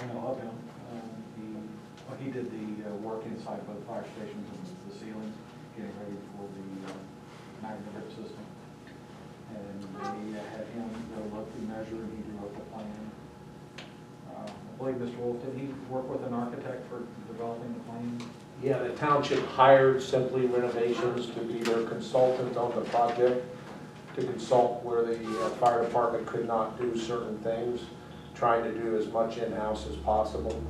I know of him. He did the work inside both fire stations and the ceilings, getting ready for the magnet grip system. And they had him go look and measure, and he drew up a plan. I believe Mr. Wolf, did he work with an architect for developing the plan? Yeah, the township hired Simply Renovations to be their consultant on the project, to consult where the fire department could not do certain things, trying to do as much in-house as possible.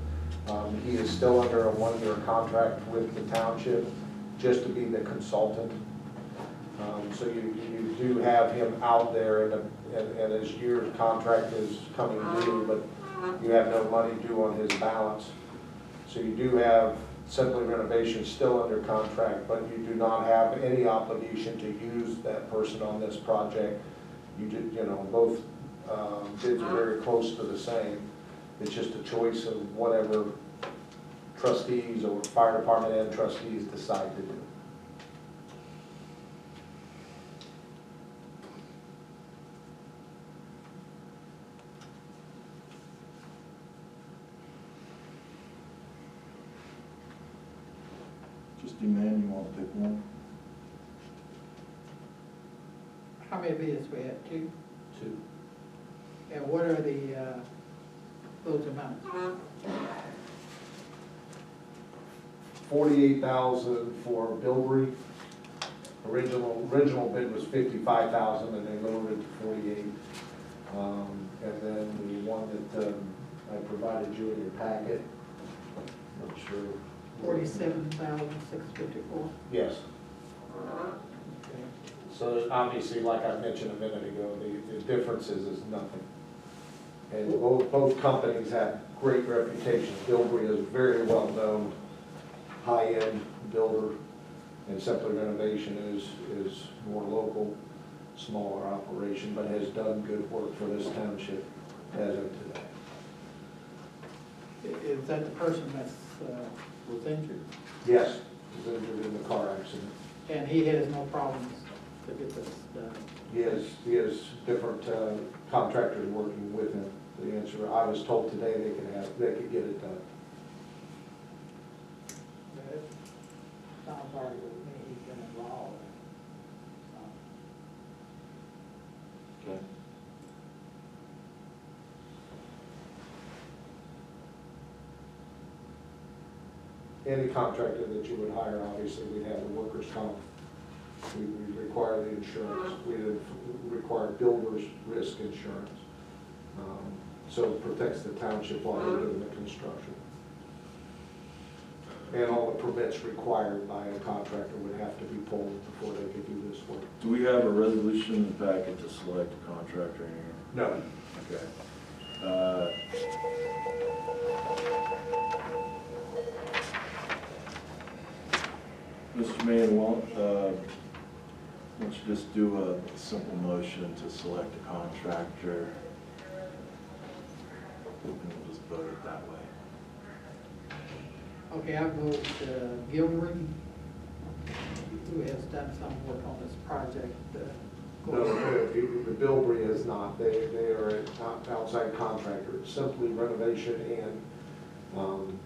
He is still under a one-year contract with the township, just to be the consultant. So you do have him out there, and his year's contract is coming due, but you have no money due on his balance. So you do have Simply Renovations still under contract, but you do not have any obligation to use that person on this project. Both bids are very close to the same. It's just a choice of whatever trustees or fire department and trustees decide to do. Trustee Mann, you want to pick one? How many bids we had, two? Two. And what are those amounts? $48,000 for Bilbrey. Original bid was $55,000, and they lowered it to $48,000. And then the one that I provided you in your packet, not sure. 47,654. Yes. So obviously, like I mentioned a minute ago, the difference is nothing. And both companies have great reputations. Bilbrey is very well known, high-end builder, and Simply Renovation is more local, smaller operation, but has done good work for this township as of today. Is that the person that was injured? Yes, he was injured in the car accident. And he has no problems to get this done? He has different contractors working with him. The answer, I was told today they could get it done. It sounds like with me, he's been involved. Okay. Any contractor that you would hire, obviously, we'd have the workers' comp. We require the insurance. We require builder's risk insurance. So it protects the township while they're doing the construction. And all the permits required by a contractor would have to be pulled before they could do this work. Do we have a resolution in the packet to select a contractor in here? No. Okay. Mr. Mann, why don't you just do a simple motion to select a contractor? And we'll just vote it that way. Okay, I vote Gilroy, who has done some work on this project. No, the Bilbrey is not. They are an outside contractor. Simply Renovation and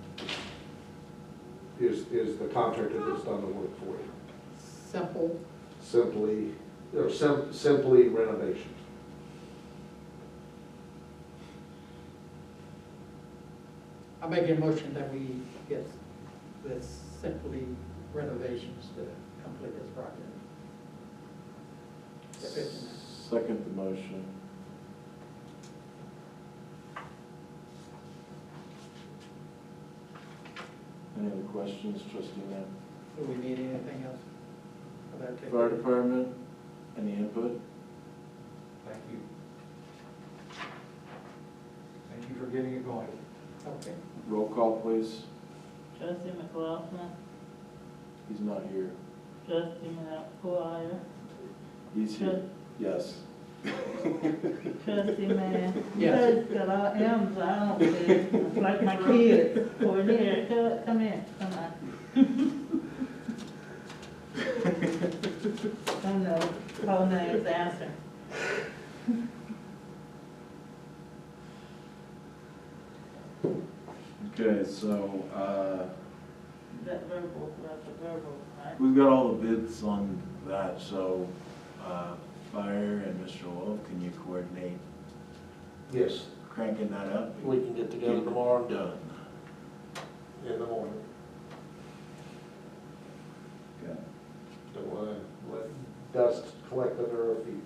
is the contractor that's done the work for you. Simply Renovation. I make a motion that we get this Simply Renovations to complete this project. Second the motion. Any other questions, trustee Knapp? Do we need anything else for that? Fire department, any input? Thank you. Thank you for getting it going. Okay. Roll call, please. Trustee McLaughlin, He's not here. trustee McGuire, He's here. Yes. trustee Mann. Yes. You guys got all M's, I don't see. It's like my kids. Cornelia, come in, come on. Oh no, whole name's answer. Okay, so, That verbal, that's a verbal, right? we've got all the bids on that, so, Fire and Mr. Wolf, can you coordinate Yes, cranking that up? we can get together tomorrow and do Done. it in the morning. Okay. Don't wanna let dust collect under our feet.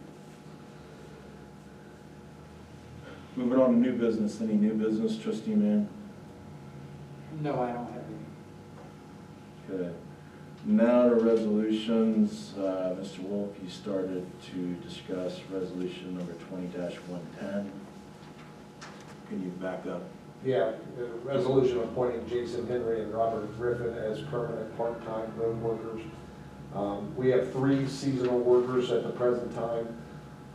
Moving on to new business, any new business, trustee man? No, I don't have any. Okay. Now to resolutions, Mr. Wolf, you started to discuss resolution number 20-110. Can you back up? Yeah, the resolution appointing Jason Henry and Robert Griffin as permanent part-time road workers. We have 3 seasonal workers at the present time.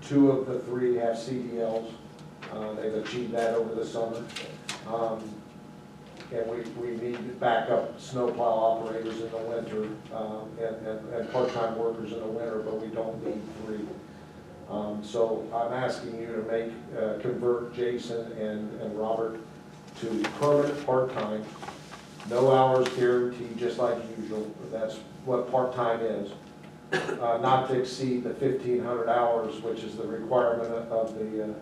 2 of the 3 have CDLs. They've achieved that over the summer. And we need backup snowplow operators in the winter, and part-time workers in the winter, but we don't need 3. So I'm asking you to make, convert Jason and Robert to permanent part-time, no hours guaranteed, just like usual. That's what part-time is. Not to exceed the 1,500 hours, which is the requirement of the,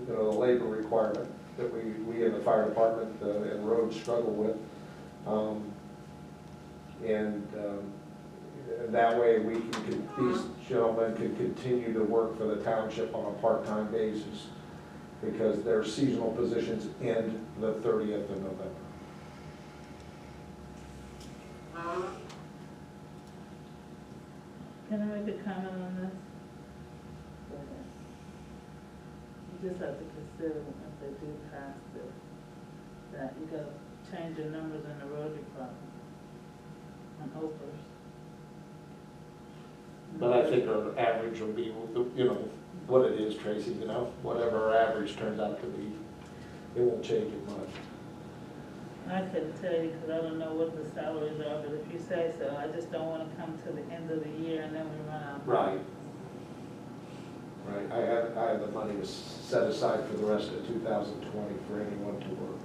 the labor requirement that we in the fire department and roads struggle with. And that way these gentlemen can continue to work for the township on a part-time basis, because their seasonal positions end the 30th of November. Can I make a comment on this? You just have to consider if they do pass this, that you gotta change the numbers in the road department on Opers. But I think our average will be, you know, what it is, Tracy, you know, whatever our average turns out to be, it won't change it much. I couldn't tell you, because I don't know what the salaries are, but if you say so, I just don't want to come to the end of the year and then we run out. Right. Right, I have the money set aside for the rest of 2020 for anyone to work.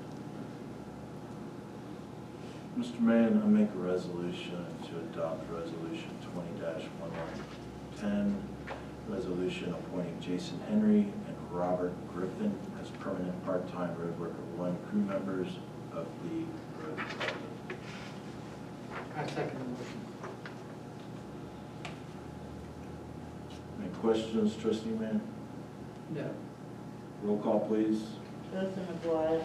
Mr. Mann, I make a resolution to adopt resolution 20-110, resolution appointing Jason Henry and Robert Griffin as permanent part-time road worker 1 crew members of the road department. I second the motion. Any questions, trustee Mann? No. Roll call, please. Trustee McGuire,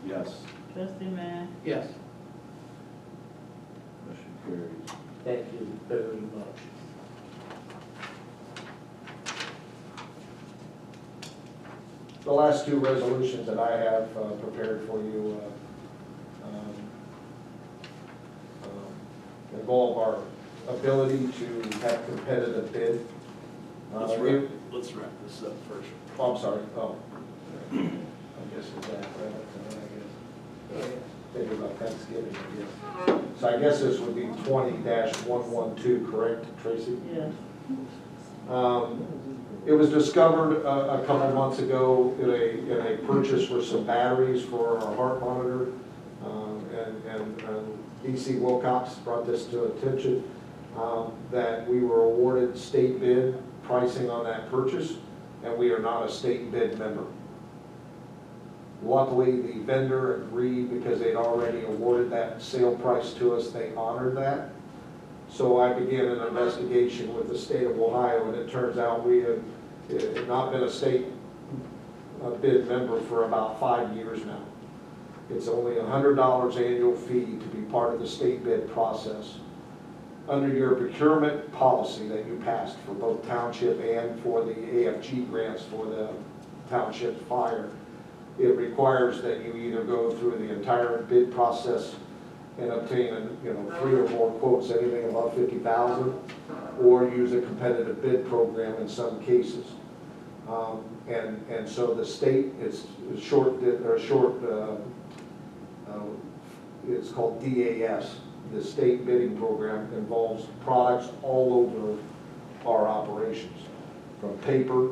Yes. trustee Mann, Yes. Motion carries. Thank you very much. The last 2 resolutions that I have prepared for you involve our ability to have competitive bid. Let's wrap this up first. Oh, I'm sorry, oh. I guess it's that, right, I guess. Thinking about Thanksgiving, I guess. So I guess this would be 20-112, correct, Tracy? yes. It was discovered a couple months ago in a purchase for some batteries for our heart monitor. And DC Wilcox brought this to attention, that we were awarded state bid pricing on that purchase, and we are not a state bid member. Luckily, the vendor agreed, because they'd already awarded that sale price to us, they honored that. So I began an investigation with the state of Ohio, and it turns out we have not been a state bid member for about 5 years now. It's only $100 annual fee to be part of the state bid process. Under your procurement policy that you passed for both township and for the AFG grants for the township fire, it requires that you either go through the entire bid process and obtain, 3 or more quotes, anything above 50,000, or use a competitive bid program in some cases. And so the state, it's called DAS. The state bidding program involves products all over our operations, from paper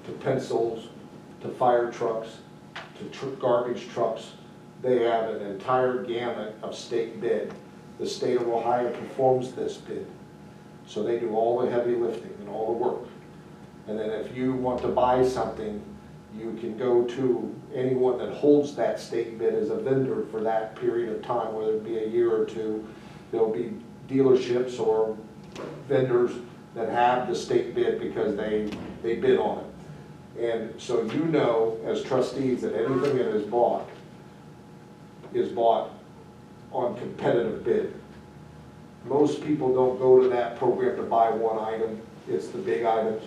to pencils to fire trucks to to garbage trucks. They have an entire gamut of state bid. The state of Ohio performs this bid. So they do all the heavy lifting and all the work. And then if you want to buy something, you can go to anyone that holds that state bid as a vendor for that period of time, whether it be a year or two. There'll be dealerships or vendors that have the state bid because they bid on it. And so you know, as trustees, that anything that is bought on competitive bid. Most people don't go to that program to buy one item, it's the big items.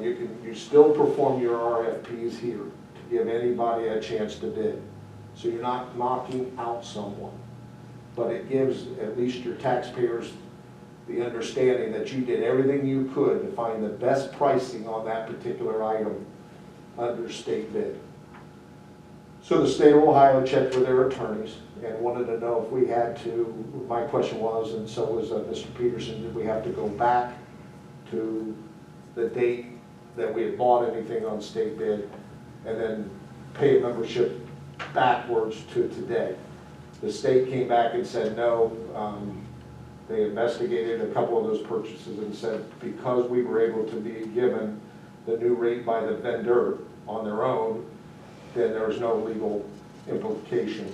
You still perform your RFPs here to give anybody a chance to bid. So you're not knocking out someone, but it gives at least your taxpayers the understanding that you did everything you could to find the best pricing on that particular item under state bid. So the state of Ohio checked with their attorneys and wanted to know if we had to, my question was, and so was Mr. Peterson, did we have to go back to the date that we had bought anything on state bid and then pay a membership backwards to today? The state came back and said no. They investigated a couple of those purchases and said because we were able to be given the new rate by the vendor on their own, then there's no legal implication.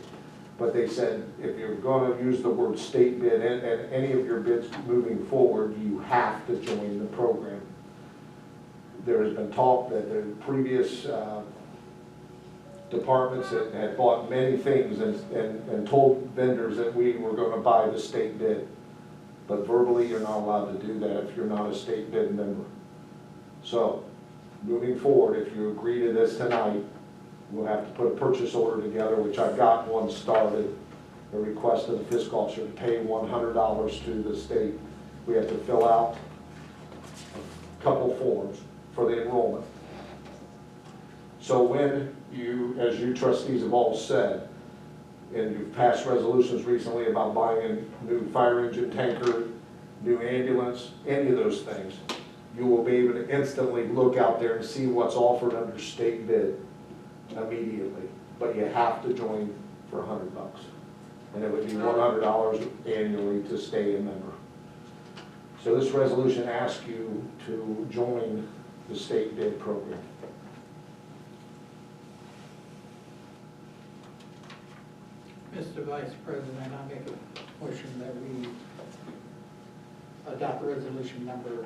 But they said if you're going to use the word state bid and any of your bids moving forward, you have to join the program. There has been talk that the previous departments had bought many things and told vendors that we were going to buy the state bid. But verbally, you're not allowed to do that if you're not a state bid member. So, moving forward, if you agree to this tonight, we'll have to put a purchase order together, which I've got one started, a request of the fiscal officer to pay $100 to the state. We have to fill out a couple forms for the enrollment. So when you, as you trustees have all said, and you've passed resolutions recently about buying a new fire engine tanker, new ambulance, any of those things, you will be able to instantly look out there and see what's offered under state bid immediately. But you have to join for $100. And it would be $100 annually to stay a member. So this resolution asks you to join the state bid program. Mr. Vice President, I make a motion that we adopt resolution number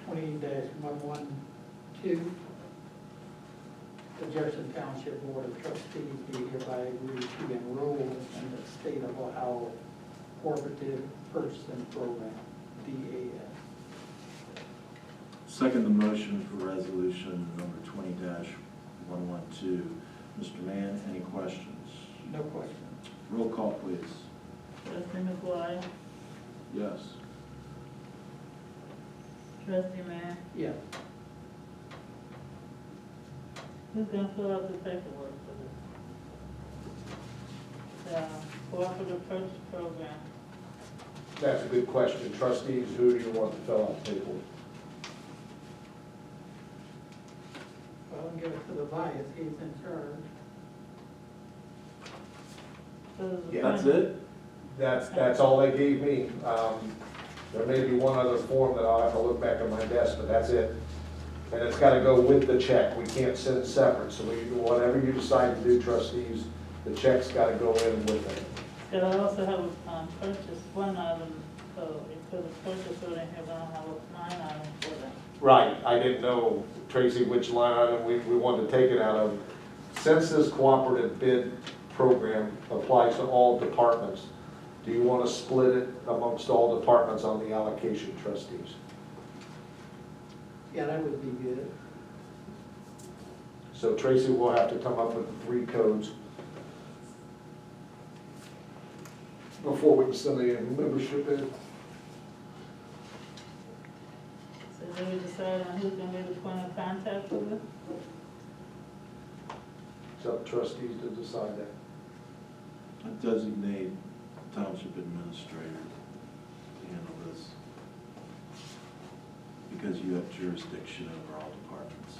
20-112. The Jefferson Township Board of Trustees be hereby agree to enroll in the State of Ohio Cooperative Purchasing Program, DAS. Second the motion for resolution number 20-112. Mr. Mann, any questions? No question. Roll call, please. Trustee McGuire, Yes. trustee Mann, Yes. who's gonna fill out the paperwork for this? The cooperative purchase program. That's a good question. Trustees, who do you want to fill out the paperwork? Well, I'll give it to the vice, he's in charge. So the Yeah. That's it? That's all they gave me. There may be one other form that I'll have to look back at my desk, but that's it. And it's gotta go with the check. We can't send it separate. So whatever you decide to do, trustees, the check's gotta go in with it. Could I also have purchase one item, so if the purchase order here, I don't have a line item for that. Right, I didn't know, Tracy, which line item we wanted to take it out of. Since this cooperative bid program applies to all departments, do you want to split it amongst all departments on the allocation, trustees? Yeah, that would be good. So Tracy will have to come up with the 3 codes before we can send the membership in. So did we decide on who's gonna be the point of contact for this? It's up to trustees to decide that. I designate township administrator to handle this because you have jurisdiction over all departments.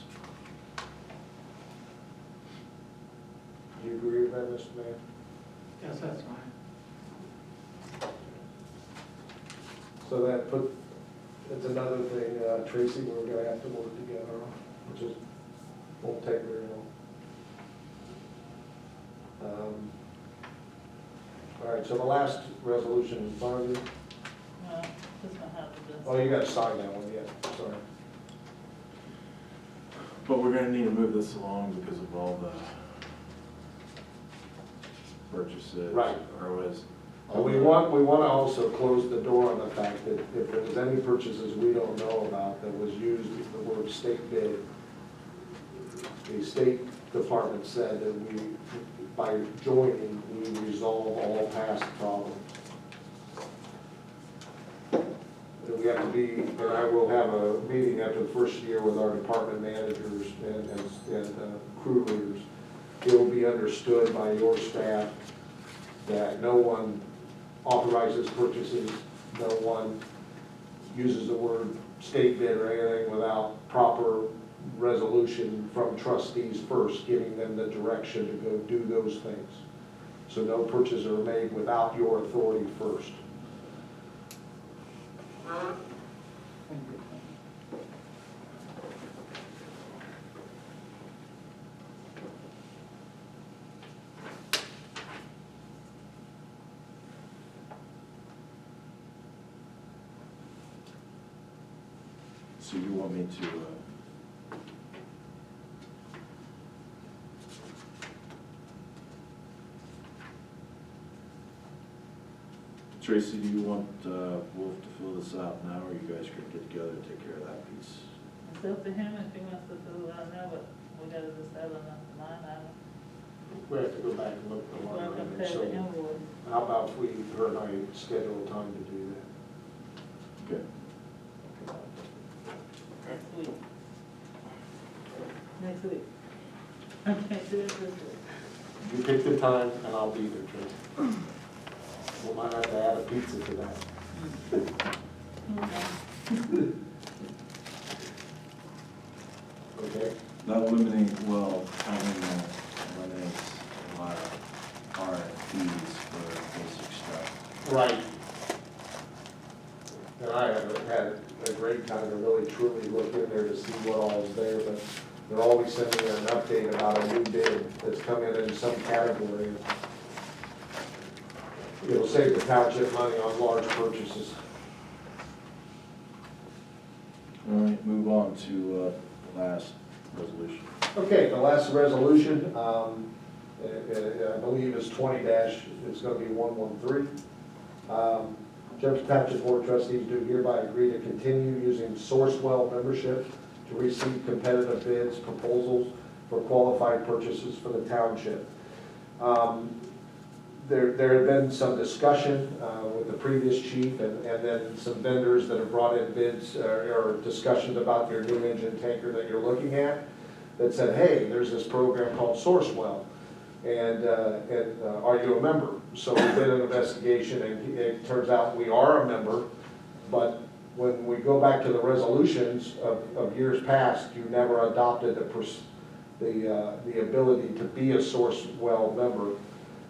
Do you agree with that, Mr. Mayor? Yes, that's fine. So that's another thing, Tracy, we're gonna have to work together on, which is, won't take very long. All right, so the last resolution in front of you, Well, this one has to be. oh, you gotta sign that one, yeah, sorry. But we're gonna need to move this along because of all the purchases. Right. Or was. And we want to also close the door on the fact that if there was any purchases we don't know about that was used the word state bid, the State Department said that we, by joining, we resolve all past problems. And we have to be, and I will have a meeting after the first year with our department managers and crew leaders. It will be understood by your staff that no one authorizes purchases, no one uses the word state bid or anything without proper resolution from trustees first, giving them the direction to go do those things. So no purchases are made without your authority first. Thank you. So you want me to, Tracy, do you want Wolf to fill this out now, or you guys could get together and take care of that piece? It's up to him if he wants to do it, I know, but we gotta decide on the line item. We have to go back and look at the We're line gonna item. pay the So invoice. how about if we, her and I schedule a time to do that? Okay. Next week. Next week. I can't do it this week. You pick the time and I'll be there, Tracy. We might have to add a pizza to that. Okay? Not eliminating, well, eliminates a lot of RFPs for basic stuff. Right. And I haven't had a great time to really truly look in there to see what all is there, but they're always sending me an update about a new bid that's come in some category. It'll save the township money on large purchases. All right, move on to the last resolution. Okay, the last resolution, I believe is 20 dash, it's gonna be 113. Jefferson Township Board of Trustees do hereby agree to continue using Sourcewell membership to receive competitive bids, proposals for qualified purchases for the township. There had been some discussion with the previous chief and then some vendors that have brought in bids or discussions about your new engine tanker that you're looking at that said, hey, there's this program called Sourcewell, and are you a member? So we did an investigation, and it turns out we are a member, but when we go back to the resolutions of years past, you never adopted the ability to be a Sourcewell member.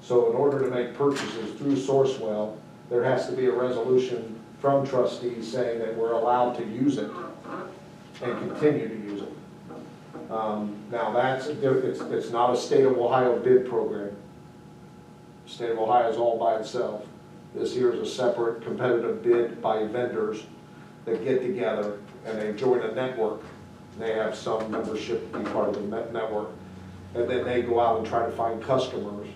So in order to make purchases through Sourcewell, there has to be a resolution from trustees saying that we're allowed to use it and continue to use it. Now it's not a state of Ohio bid program. State of Ohio is all by itself. This here is a separate competitive bid by vendors that get together and they join a network. They have some membership to be part of the network. And then they go out and try to find customers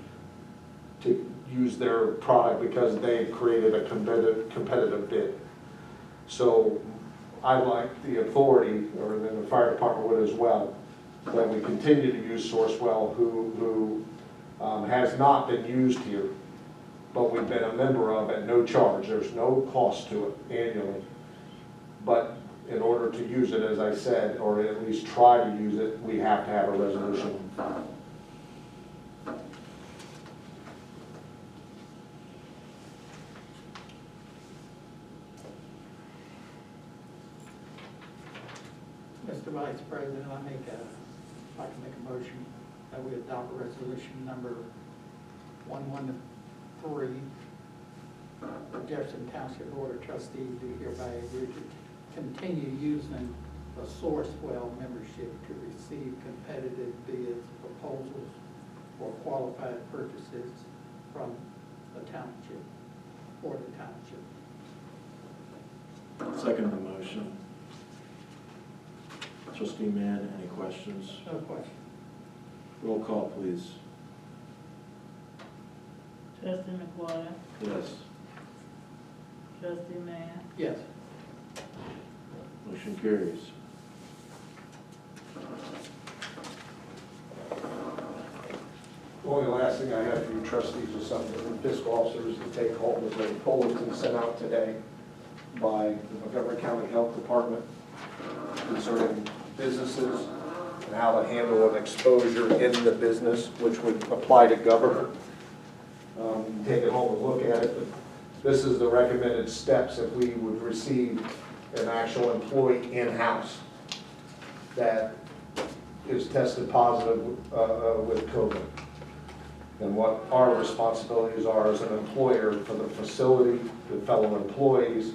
to use their product because they've created a competitive bid. So I'd like the authority, or then the fire department would as well, that we continue to use Sourcewell, who has not been used here, but we've been a member of at no charge. There's no cost to it annually. But in order to use it, as I said, or at least try to use it, we have to have a resolution. Mr. Vice President, I'd like to make a motion that we adopt resolution number 113. The Jefferson Township Board of Trustees do hereby agree to continue using the Sourcewell membership to receive competitive bids, proposals, or qualified purchases from the township, for the township. Second the motion. Trustee Mann, any questions? No question. Roll call, please. Trustee McGuire, Yes. trustee Mann, Yes. Motion carries. The only last thing I have for you trustees is something for fiscal officers to take home is a bulletin sent out today by the Montgomery County Health Department concerning businesses and how to handle an exposure in the business, which would apply to government. Take it home and look at it, but this is the recommended steps if we would receive an actual employee in-house that is tested positive with COVID. And what our responsibilities are as an employer for the facility, the fellow employees,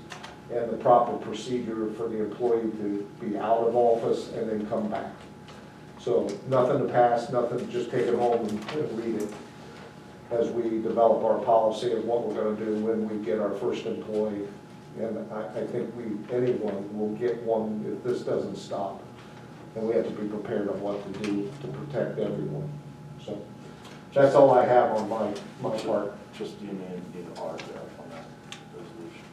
and the proper procedure for the employee to be out of office and then come back. So nothing to pass, nothing, just take it home and read it as we develop our policy of what we're gonna do when we get our first employee. And I think anyone will get one if this doesn't stop. And we have to be prepared on what to do to protect everyone. So that's all I have on my part. Trustee Mann, need an autograph on that resolution.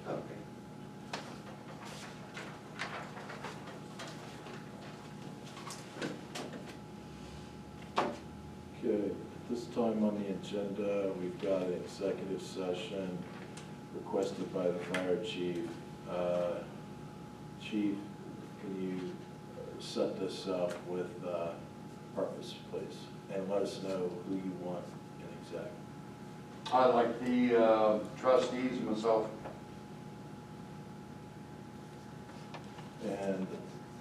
Okay. Okay, at this time on the agenda, we've got an executive session requested by the fire chief. Chief, can you set this up with purpose, please? And let us know who you want in exec. I'd like the trustees and myself. And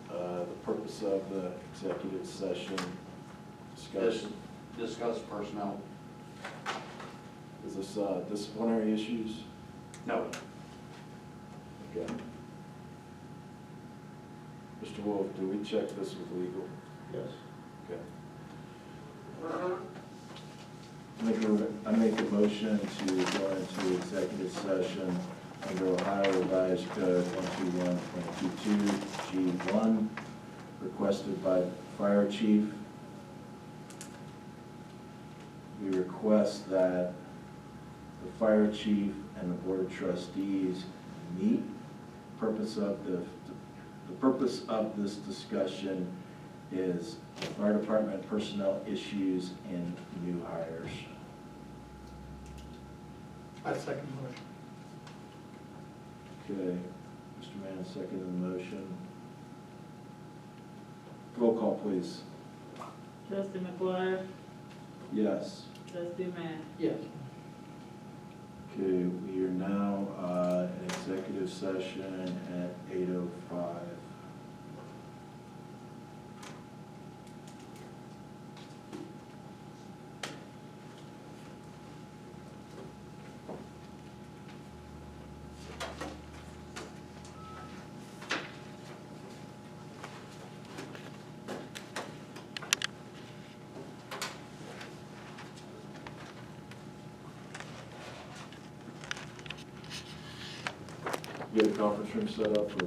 the purpose of the executive session discussion. Discuss personnel. Is this disciplinary issues? No. Okay. Mr. Wolf, do we check this with legal? Yes. Okay. I make a motion to go into executive session under Ohio Revised Code 121.22 G1, requested by the fire chief. We request that the fire chief and the board of trustees meet. The purpose of this discussion is fire department personnel issues and new hires. I second the motion. Okay, Mr. Mann, second the motion. Roll call, please. trustee McGuire, Yes. trustee Mann. Yes. Okay, we are now in executive session at 8:05. You have a conference room set up for